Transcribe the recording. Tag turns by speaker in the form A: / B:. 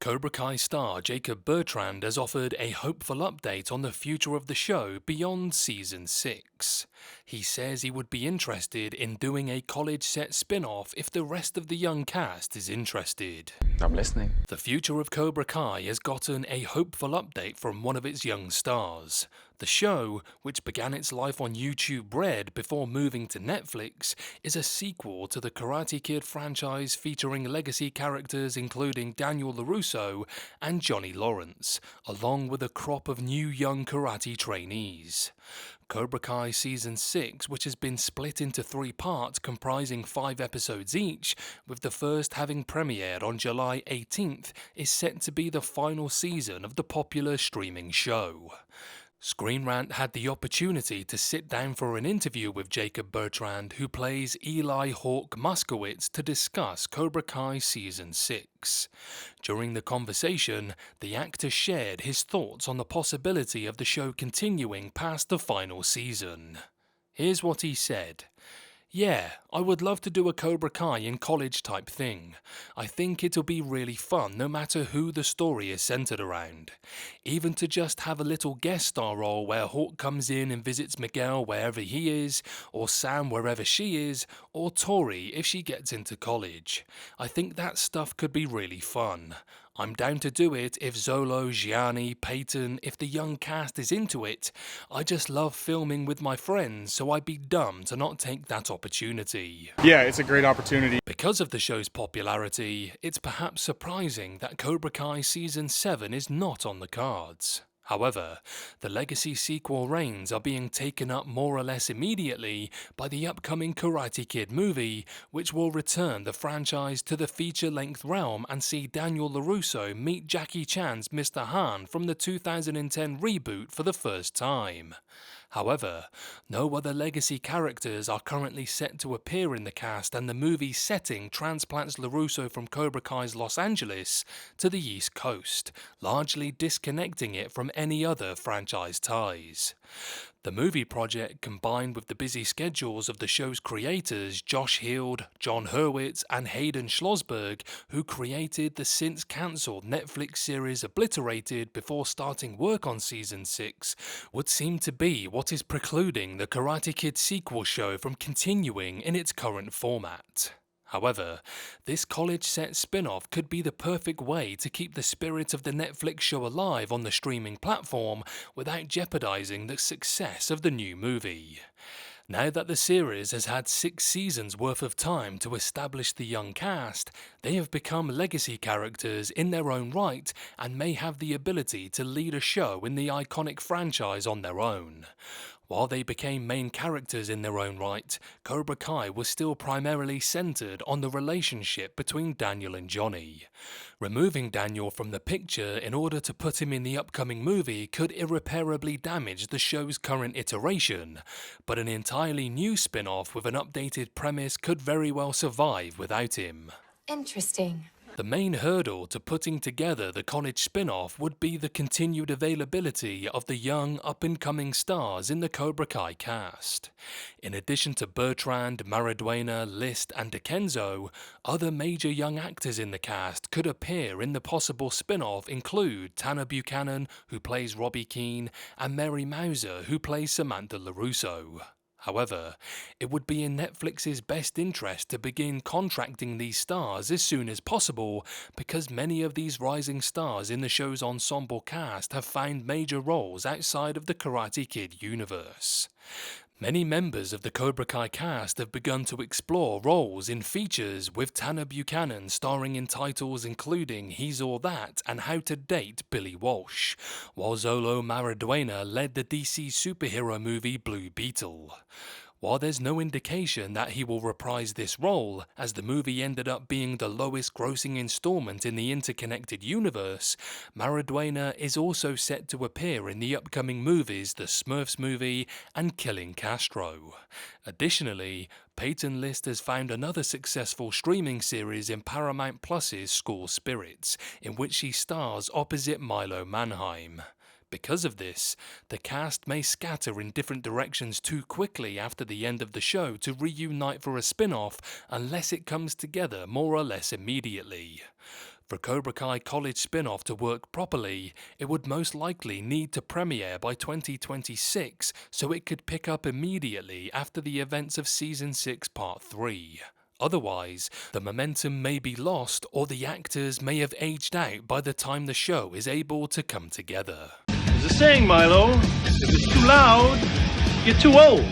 A: Cobra Kai star Jacob Bertrand has offered a hopeful update on the future of the show beyond Season 6. He says he would be interested in doing a college-set spin-off if the rest of the young cast is interested.
B: I'm listening.
A: The future of Cobra Kai has gotten a hopeful update from one of its young stars. The show, which began its life on YouTube Red before moving to Netflix, is a sequel to the Karate Kid franchise featuring legacy characters including Daniel LaRusso and Johnny Lawrence, along with a crop of new young karate trainees. Cobra Kai Season 6, which has been split into 3 parts comprising 5 episodes each, with the first having premiered on July 18th, is set to be the final season of the popular streaming show. Screen Rant had the opportunity to sit down for an interview with Jacob Bertrand, who plays Eli Hawk Moskowitz, to discuss Cobra Kai Season 6. During the conversation, the actor shared his thoughts on the possibility of the show continuing past the final season. Here's what he said. Yeah, I would love to do a Cobra Kai in college type thing. I think it'll be really fun no matter who the story is centered around. Even to just have a little guest star role where Hawk comes in and visits Miguel wherever he is, or Sam wherever she is, or Tori if she gets into college. I think that stuff could be really fun. I'm down to do it if Zolo, Gianni, Peyton, if the young cast is into it. I just love filming with my friends, so I'd be dumb to not take that opportunity.
C: Yeah, it's a great opportunity.
A: Because of the show's popularity, it's perhaps surprising that Cobra Kai Season 7 is not on the cards. However, the legacy sequel reins are being taken up more or less immediately by the upcoming Karate Kid movie, which will return the franchise to the feature-length realm and see Daniel LaRusso meet Jackie Chan's Mr. Han from the 2010 reboot for the first time. However, no other legacy characters are currently set to appear in the cast, and the movie's setting transplants LaRusso from Cobra Kai's Los Angeles to the East Coast, largely disconnecting it from any other franchise ties. The movie project, combined with the busy schedules of the show's creators Josh Heald, John Hurwitz, and Hayden Schlossberg, who created the since-cancelled Netflix series Obliterated before starting work on Season 6, would seem to be what is precluding the Karate Kid sequel show from continuing in its current format. However, this college-set spin-off could be the perfect way to keep the spirit of the Netflix show alive on the streaming platform without jeopardizing the success of the new movie. Now that the series has had 6 seasons worth of time to establish the young cast, they have become legacy characters in their own right and may have the ability to lead a show in the iconic franchise on their own. While they became main characters in their own right, Cobra Kai was still primarily centered on the relationship between Daniel and Johnny. Removing Daniel from the picture in order to put him in the upcoming movie could irreparably damage the show's current iteration, but an entirely new spin-off with an updated premise could very well survive without him.
D: Interesting.
A: The main hurdle to putting together the college spin-off would be the continued availability of the young up-and-coming stars in the Cobra Kai cast. In addition to Bertrand, Mariduena, List, and DiCenzo, other major young actors in the cast could appear in the possible spin-off include Tanner Buchanan, who plays Robbie Keane, and Mary Mauser, who plays Samantha LaRusso. However, it would be in Netflix's best interest to begin contracting these stars as soon as possible, because many of these rising stars in the show's ensemble cast have found major roles outside of the Karate Kid universe. Many members of the Cobra Kai cast have begun to explore roles in features, with Tanner Buchanan starring in titles including He's All That and How to Date Billy Walsh, while Zolo Mariduena led the DC superhero movie Blue Beetle. While there's no indication that he will reprise this role, as the movie ended up being the lowest grossing installment in the interconnected universe, Mariduena is also set to appear in the upcoming movies The Smurfs Movie and Killing Castro. Additionally, Peyton List has found another successful streaming series in Paramount Plus's School Spirits, in which she stars opposite Milo Manheim. Because of this, the cast may scatter in different directions too quickly after the end of the show to reunite for a spin-off unless it comes together more or less immediately. For Cobra Kai College Spinoff to work properly, it would most likely need to premiere by 2026 so it could pick up immediately after the events of Season 6 Part 3. Otherwise, the momentum may be lost or the actors may have aged out by the time the show is able to come together.
B: There's a saying, Milo, if it's too loud, you're too old.